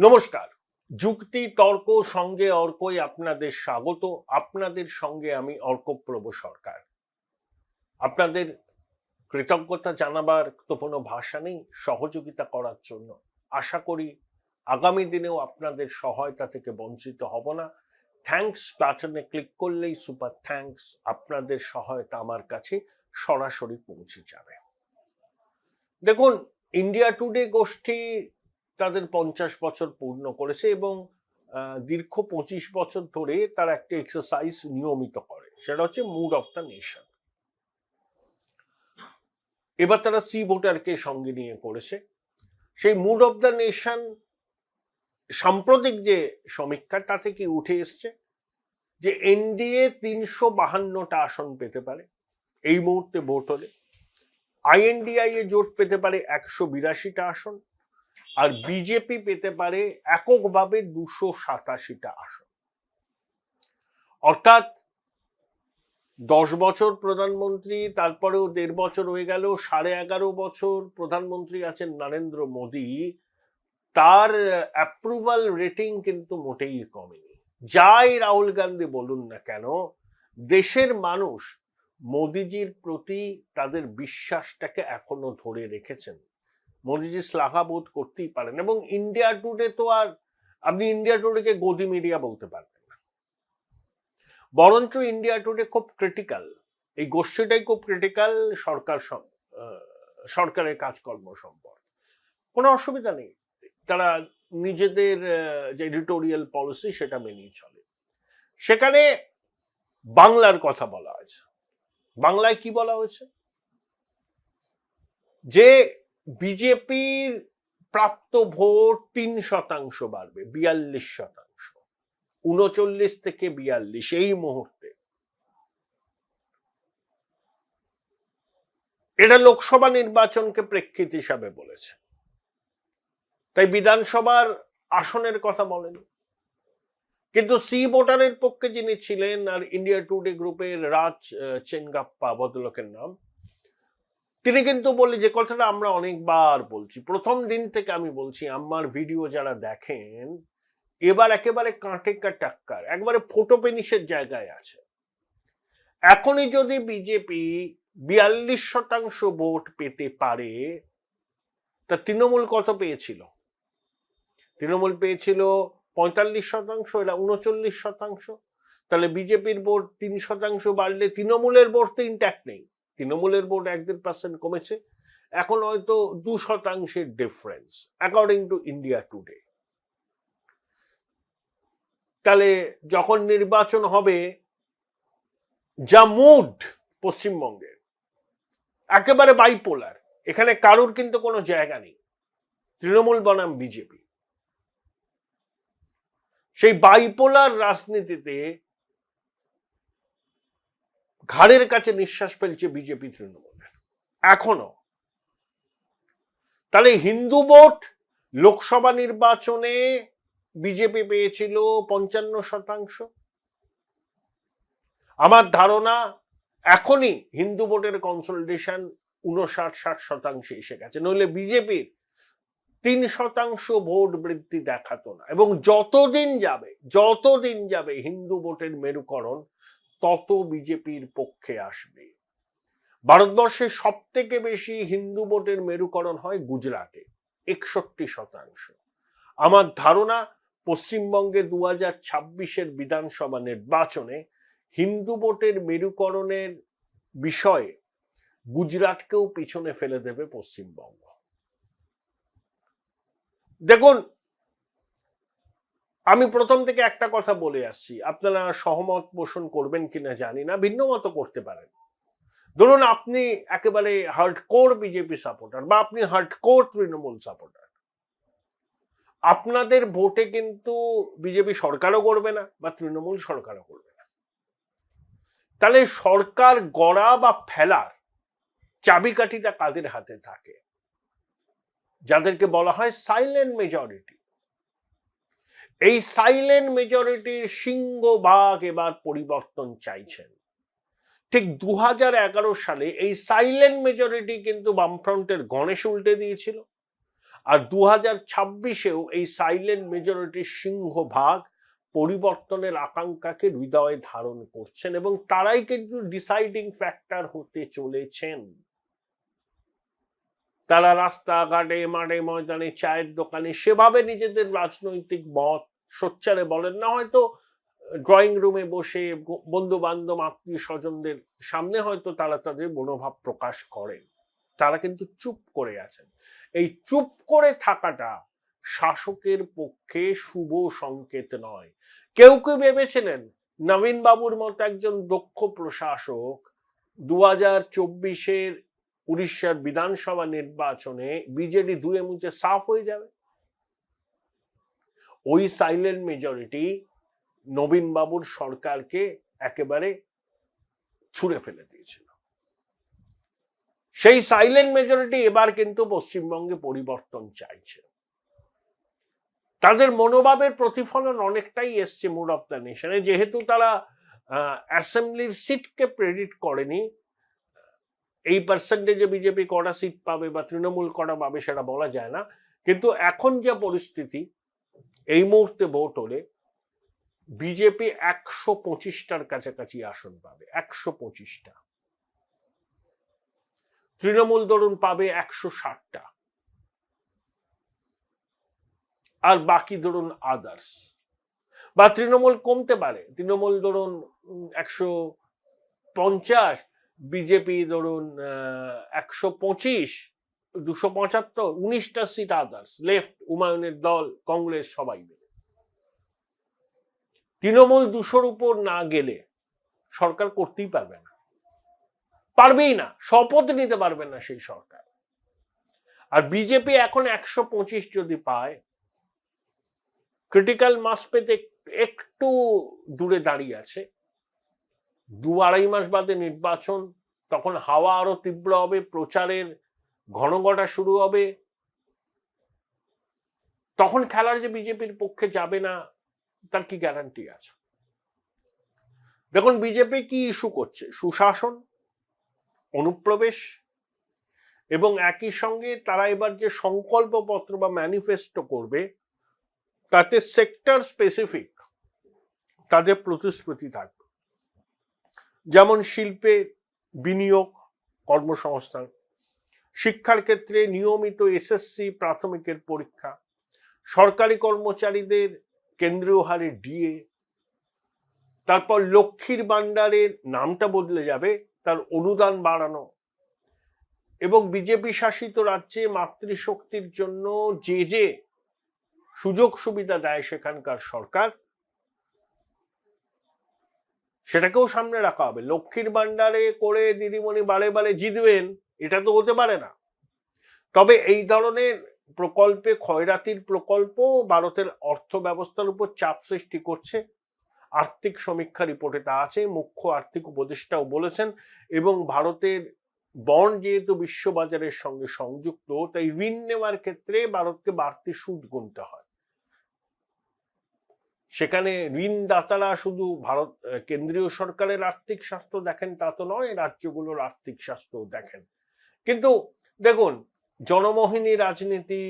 নমস্কার। যুক্তি তর্ক সঙ্গে অর্কই আপনাদের স্বাগত। আপনাদের সঙ্গে আমি অর্কপ্রভ সরকার। আপনাদের কৃতজ্ঞতা জানাবার তো কোনো ভাষা নেই সহযোগিতা করার জন্য। আশা করি আগামী দিনেও আপনাদের সহায়তা থেকে বঞ্চিত হব না। থ্যাঙ্কস বাটনে ক্লিক করলেই সুপার থ্যাঙ্কস, আপনাদের সহায়তা আমার কাছে সরাসরি পৌঁছে যাবে। দেখুন, ইন্ডিয়া টুডে গোষ্ঠী তাদের 50 বছর পূর্ণ করেছে এবং দীর্ঘ 25 বছর ধরে তারা একটা এক্সারসাইজ নিয়মিত করে, সেটা হচ্ছে মুড অফ দ্য নেশন। এবার তারা সি ভোটারকে সঙ্গে নিয়ে করেছে। সেই মুড অফ দ্য নেশন সাম্প্রতিক যে সমীক্ষা তাতে কি উঠে এসছে যে এনডিএ 352টা আসন পেতে পারে এই মুহূর্তে ভোট হলে, আইএনডিআই এ জোট পেতে পারে 182টা আসন, আর বিজেপি পেতে পারে এককভাবে 287টা আসন। অর্থাৎ 10 বছর প্রধানমন্ত্রী, তারপরেও 1.5 বছর হয়ে গেল, 11.5 বছর প্রধানমন্ত্রী আছেন নরেন্দ্র মোদী, তার অ্যাপ্রুভাল রেটিং কিন্তু মোটেই কমেনি। যাই রাহুল গান্ধী বলুন না কেন, দেশের মানুষ মোদিজির প্রতি তাদের বিশ্বাসটাকে এখনো ধরে রেখেছেন। মোদিজি শ্লাঘাবোধ করতেই পারেন। এবং ইন্ডিয়া টুডে তো আর আপনি ইন্ডিয়া টুডেকে গদি মিডিয়া বলতে পারবেন না, বরঞ্চ ইন্ডিয়া টুডে খুব ক্রিটিক্যাল, এই গোষ্ঠীটাই খুব ক্রিটিক্যাল সরকারের কাজকর্ম সম্পর্কে। কোনো অসুবিধা নেই, তারা নিজেদের যে এডিটোরিয়াল পলিসি সেটা মেনেই চলে। সেখানে বাংলার কথা বলা হয়েছে। বাংলায় কি বলা হয়েছে? যে বিজেপির প্রাপ্ত ভোট 3% বাড়বে, 42%, 39 থেকে 42 এই মুহূর্তে। এটা লোকসভা নির্বাচনকে প্রেক্ষিত হিসাবে বলেছে, তাই বিধানসভার আসনের কথা বলেন। কিন্তু সি ভোটারের পক্ষে যিনি ছিলেন, আর ইন্ডিয়া টুডে গ্রুপের রাজ চেঙ্গাপ্পা ভদ্রলোকের নাম, তিনি কিন্তু বললেন যে কথাটা আমরা অনেকবার বলছি, প্রথম দিন থেকে আমি বলছি, আমার ভিডিও যারা দেখেন, এবার একেবারে কাঁটে টাক্কার, একবারে ফোটো পেনিসের জায়গায় আছে। এখনই যদি বিজেপি 42% ভোট পেতে পারে, তা তৃণমূল কত পেয়েছিল? তৃণমূল পেয়েছিল 45%, এরা 39%। তাহলে বিজেপির ভোট 3% বাড়লে তৃণমূলের ভোট তো ইনট্যাক্ট নেই, তৃণমূলের ভোট 1-1.5% কমেছে, এখন হয়তো 2% difference according to India today. তাহলে যখন নির্বাচন হবে, যা মুড পশ্চিমবঙ্গে একেবারে বাইপোলার, এখানে কারোর কিন্তু কোনো জায়গা নেই, তৃণমূল বনাম বিজেপি। সেই বাইপোলার রাজনীতিতে ঘাড়ের কাছে নিঃশ্বাস ফেলছে বিজেপি তৃণমূলের এখনো। তাহলে হিন্দু ভোট লোকসভা নির্বাচনে বিজেপি পেয়েছিল 55%। আমার ধারণা এখনই হিন্দু ভোটের কনসলিডেশন 59-60% এসে গেছে, নইলে বিজেপির 3% ভোট বৃদ্ধি দেখাতো না। এবং যতদিন যাবে হিন্দু ভোটের মেরুকরণ তত বিজেপির পক্ষে আসবে। ভারতবর্ষে সব থেকে বেশি হিন্দু ভোটের মেরুকরণ হয় গুজরাটে, 61%। আমার ধারণা পশ্চিমবঙ্গে 2026-এর বিধানসভা নির্বাচনে হিন্দু ভোটের মেরুকরণের বিষয়ে গুজরাটকেও পিছনে ফেলে দেবে পশ্চিমবঙ্গ। দেখুন, আমি প্রথম থেকে একটা কথা বলে আসছি, আপনারা সহমত পোষণ করবেন কিনা জানি না, ভিন্ন মত করতে পারেন। ধরুন আপনি একেবারে হার্ডকোর বিজেপি সাপোর্টার, বা আপনি হার্ডকোর তৃণমূল সাপোর্টার, আপনাদের ভোটে কিন্তু বিজেপি সরকারও করবে না বা তৃণমূল সরকারও করবে না। তাহলে সরকার গড়া বা ফেলার চাবিকাঠিটা কাদের হাতে থাকে? যাদেরকে বলা হয় সাইলেন্ট মেজরিটি। এই সাইলেন্ট মেজরিটির সিংহভাগ এবার পরিবর্তন চাইছেন। ঠিক 2011 সালে এই সাইলেন্ট মেজরিটি কিন্তু বামফ্রন্টের গণেশ উল্টে দিয়েছিল, আর 2026-এও এই সাইলেন্ট মেজরিটির সিংহভাগ পরিবর্তনের আকাঙ্ক্ষাকে হৃদয়ে ধারণ করছেন এবং তারাই কিন্তু ডিসাইডিং ফ্যাক্টর হতে চলেছেন। তারা রাস্তাঘাটে, মাঠে ময়দানে, চায়ের দোকানে সেভাবে নিজেদের রাজনৈতিক মত সোচ্চারে বলেন না, হয়তো ড্রয়িং রুমে বসে বন্ধু বান্ধব আত্মীয় স্বজনদের সামনে হয়তো তারা তাদের মনোভাব প্রকাশ করেন। তারা কিন্তু চুপ করে আছেন। এই চুপ করে থাকাটা শাসকের পক্ষে শুভ সংকেত নয়। কেউ কেউ ভেবেছিলেন নবীন বাবুর মতো একজন দক্ষ প্রশাসক 2024-এর উড়িষ্যার বিধানসভা নির্বাচনে বিজেডি ধুয়ে মুছে সাফ হয়ে যাবে। ওই সাইলেন্ট মেজরিটি নবীন বাবুর সরকারকে একেবারে ছুঁড়ে ফেলে দিয়েছিল। সেই সাইলেন্ট মেজরিটি এবার কিন্তু পশ্চিমবঙ্গে পরিবর্তন চাইছে। তাদের মনোভাবের প্রতিফলন অনেকটাই এসছে মুড অফ দ্য নেশনে। যেহেতু তারা অ্যাসেম্বলির সিটকে প্রেডিক্ট করেনি, এই পার্সেন্টেজে বিজেপি কটা সিট পাবে বা তৃণমূল কটা পাবে সেটা বলা যায় না, কিন্তু এখন যা পরিস্থিতি, এই মুহূর্তে ভোট হলে বিজেপি 125টার কাছাকাছি আসন পাবে, 125টা। তৃণমূল ধরুন পাবে 160টা, আর বাকি ধরুন আদার্স। বা তৃণমূল কমতে পারে, তৃণমূল ধরুন 150, বিজেপি ধরুন 125, 275, 19টা সিট আদার্স, লেফট, হুমায়ুনের দল, কংগ্রেস সবাই মিলে। তৃণমূল 200-র উপর না গেলে সরকার করতেই পারবে না, পারবেই না, শপথ নিতে পারবে না সেই সরকার। আর বিজেপি এখন 125 যদি পায়, ক্রিটিক্যাল মাস পেতে একটু দূরে দাঁড়িয়ে আছে। 2-2.5 মাস বাদে নির্বাচন, তখন হাওয়া আরো তীব্র হবে, প্রচারের ঘনঘটা শুরু হবে। তখন খেলার যে বিজেপির পক্ষে যাবে না তার কি গ্যারান্টি আছে? দেখুন বিজেপি কি ইস্যু করছে, সুশাসন, অনুপ্রবেশ, এবং একই সঙ্গে তারা এবার যে সংকল্পপত্র বা ম্যানিফেস্টো করবে তাতে সেক্টর স্পেসিফিক তাদের প্রতিশ্রুতি থাকবে। যেমন শিল্পে বিনিয়োগ, কর্মসংস্থান, শিক্ষার ক্ষেত্রে নিয়মিত এসএসসি প্রাথমিকের পরীক্ষা, সরকারি কর্মচারীদের কেন্দ্রীয় হারে ডিএ, তারপর লক্ষ্মীর ভান্ডারের নামটা বদলে যাবে, তার অনুদান বাড়ানো, এবং বিজেপি শাসিত রাজ্যে মাতৃশক্তির জন্য যে যে সুযোগ সুবিধা দেয় সেখানকার সরকার, সেটাকেও সামনে রাখা হবে। লক্ষ্মীর ভান্ডারে করে দিদিমণি বারে বারে জিতবেন, এটা তো হতে পারে না। তবে এই ধরনের প্রকল্পে খয়রাতির প্রকল্প ভারতের অর্থ ব্যবস্থার উপর চাপ সৃষ্টি করছে। আর্থিক সমীক্ষা রিপোর্টে তা আছে, মুখ্য আর্থিক উপদেষ্টাও বলেছেন। এবং ভারতের বন্ড যেহেতু বিশ্ববাজারের সঙ্গে সংযুক্ত, তাই ঋণ নেওয়ার ক্ষেত্রে ভারতকে বাড়তি সুদ গুনতে হয়। সেখানে ঋণদাতারা শুধু ভারত কেন্দ্রীয় সরকারের আর্থিক স্বাস্থ্য দেখেন তা তো নয়, রাজ্যগুলোর আর্থিক স্বাস্থ্য দেখেন। কিন্তু দেখুন, জনমোহিনী রাজনীতি,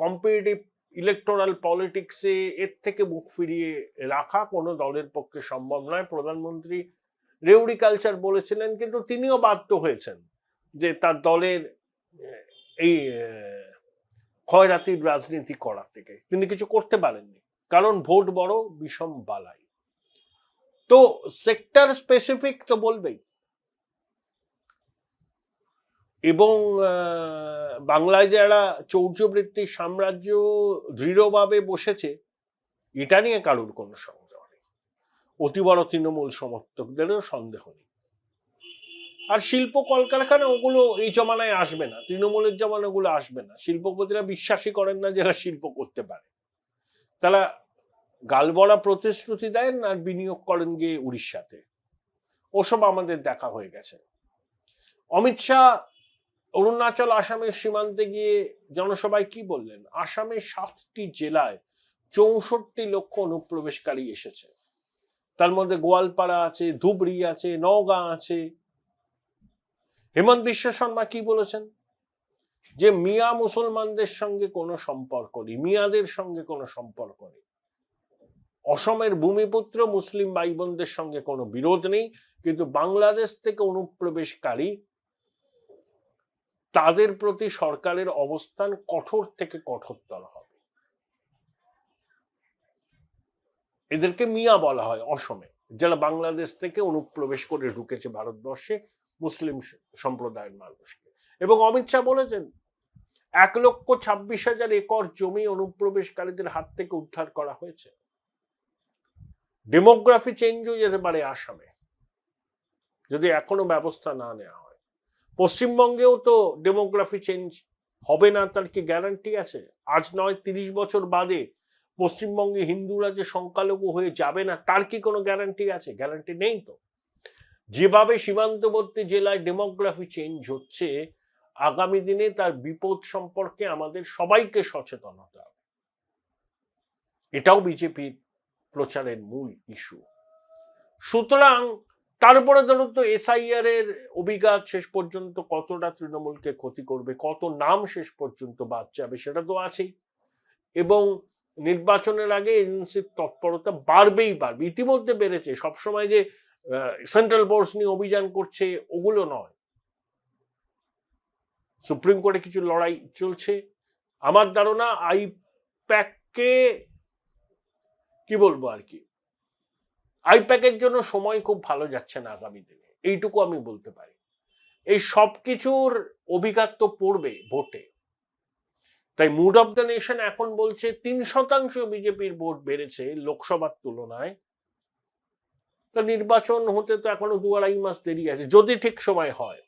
কম্পিটিটিভ ইলেকটোরাল পলিটিক্সে এর থেকে মুখ ফিরিয়ে রাখা কোনো দলের পক্ষে সম্ভব নয়। প্রধানমন্ত্রী রেউরি কালচার বলেছিলেন, কিন্তু তিনিও বাধ্য হয়েছেন যে তার দলের এই খয়রাতির রাজনীতি করার থেকে। তিনি কিছু করতে পারেননি, কারণ ভোট বড় বিষম বালাই। তো সেক্টর স্পেসিফিক তো বলবেই। এবং বাংলায় যারা চৌর্যবৃত্তির সাম্রাজ্য দৃঢ়ভাবে বসেছে, এটা নিয়ে কারোর কোনো সন্দেহ নেই। অতি বড় তৃণমূল সমর্থকদেরও সন্দেহ নেই। আর শিল্প কলকারখানা ওগুলো এই জমানায় আসবে না, তৃণমূলের জমানায় ওগুলো আসবে না। শিল্পপতিরা বিশ্বাসই করেন না যারা শিল্প করতে পারে। তারা গালবড়া প্রতিশ্রুতি দেন আর বিনিয়োগ করেন গিয়ে উড়িষ্যাতে। ওসব আমাদের দেখা হয়ে গেছে। অমিত শাহ অরুণাচল আসামের সীমান্তে গিয়ে জনসভায় কি বললেন? আসামের 7টি জেলায় 64 লক্ষ অনুপ্রবেশকারী এসেছে। তার মধ্যে গোয়ালপাড়া আছে, ধুবড়ি আছে, নওগাঁ আছে। হেমন্ত বিশ্ব শর্মা কি বলেছেন? যে মিয়া মুসলমানদের সঙ্গে কোনো সম্পর্ক নেই, মিয়াদের সঙ্গে কোনো সম্পর্ক নেই, অসমের ভূমিপুত্র মুসলিম ভাই বোনদের সঙ্গে কোনো বিরোধ নেই, কিন্তু বাংলাদেশ থেকে অনুপ্রবেশকারী তাদের প্রতি সরকারের অবস্থান কঠোর থেকে কঠোরতর হবে। এদেরকে মিয়া বলা হয় অসমে, যারা বাংলাদেশ থেকে অনুপ্রবেশ করে ঢুকেছে ভারতবর্ষে মুসলিম সম্প্রদায়ের মানুষকে। এবং অমিত শাহ বলেছেন 1,26,000 একর জমি অনুপ্রবেশকারীদের হাত থেকে উদ্ধার করা হয়েছে। ডেমোগ্রাফি চেঞ্জ হয়ে যেতে পারে আসামে যদি এখনো ব্যবস্থা না নেওয়া হয়। পশ্চিমবঙ্গেও তো ডেমোগ্রাফি চেঞ্জ হবে না, তার কি গ্যারান্টি আছে? আজ নয় 30 বছর বাদে পশ্চিমবঙ্গে হিন্দুরা যে সংখ্যালঘু হয়ে যাবে না, তার কি কোনো গ্যারান্টি আছে? গ্যারান্টি নেই তো। যেভাবে সীমান্তবর্তী জেলায় ডেমোগ্রাফি চেঞ্জ হচ্ছে, আগামী দিনে তার বিপদ সম্পর্কে আমাদের সবাইকে সচেতন হতে হবে। এটাও বিজেপির প্রচারের মূল ইস্যু। সুতরাং তারপরে ধরুন তো এসআইআর এর অভিঘাত শেষ পর্যন্ত কতটা তৃণমূলকে ক্ষতি করবে, কত নাম শেষ পর্যন্ত বাদ যাবে, সেটা তো আছেই। এবং নির্বাচনের আগে এজেন্সির তৎপরতা বাড়বেই বাড়বে, ইতিমধ্যে বেড়েছে। সবসময় যে সেন্ট্রাল বোর্ডস নিয়ে অভিযান করছে ওগুলো নয়, সুপ্রিম কোর্টে কিছু লড়াই চলছে। আমার ধারণা আইপ্যাককে কি বলবো আর কি, আইপ্যাকের জন্য সময় খুব ভালো যাচ্ছে না আগামী দিনে, এইটুকু আমি বলতে পারি। এই সব কিছুর অভিঘাত তো পড়বে ভোটে। তাই মুড অফ দ্য নেশন এখন বলছে 3% বিজেপির ভোট বেড়েছে লোকসভার তুলনায়। তো নির্বাচন হতে তো এখনো 2-2.5 মাস দেরি আছে, যদি ঠিক সময় হয়।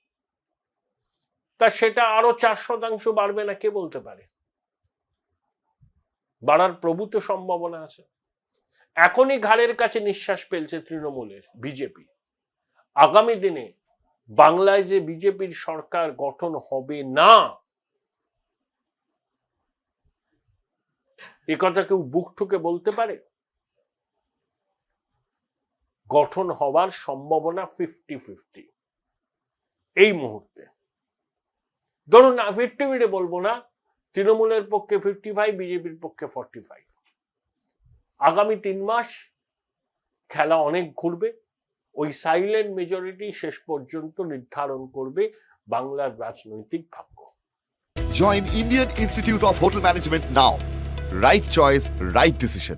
তা সেটা আরো 4% বাড়বে না কে বলতে পারে? বাড়ার প্রভূত সম্ভাবনা আছে। এখনই ঘাড়ের কাছে নিঃশ্বাস ফেলছে তৃণমূলের বিজেপি। আগামী দিনে বাংলায় যে বিজেপির সরকার গঠন হবে না, এ কথা কেউ বুক ঠুকে বলতে পারে? গঠন হওয়ার সম্ভাবনা 50-50 এই মুহূর্তে। ধরুন না 50 বলবো না, তৃণমূলের পক্ষে 55, বিজেপির পক্ষে 45। আগামী 3 মাস খেলা অনেক ঘুরবে। ওই সাইলেন্ট মেজরিটি শেষ পর্যন্ত নির্ধারণ করবে বাংলার রাজনৈতিক ভাগ্য। Join Indian Institute of Hotel Management now. Right choice, right decision.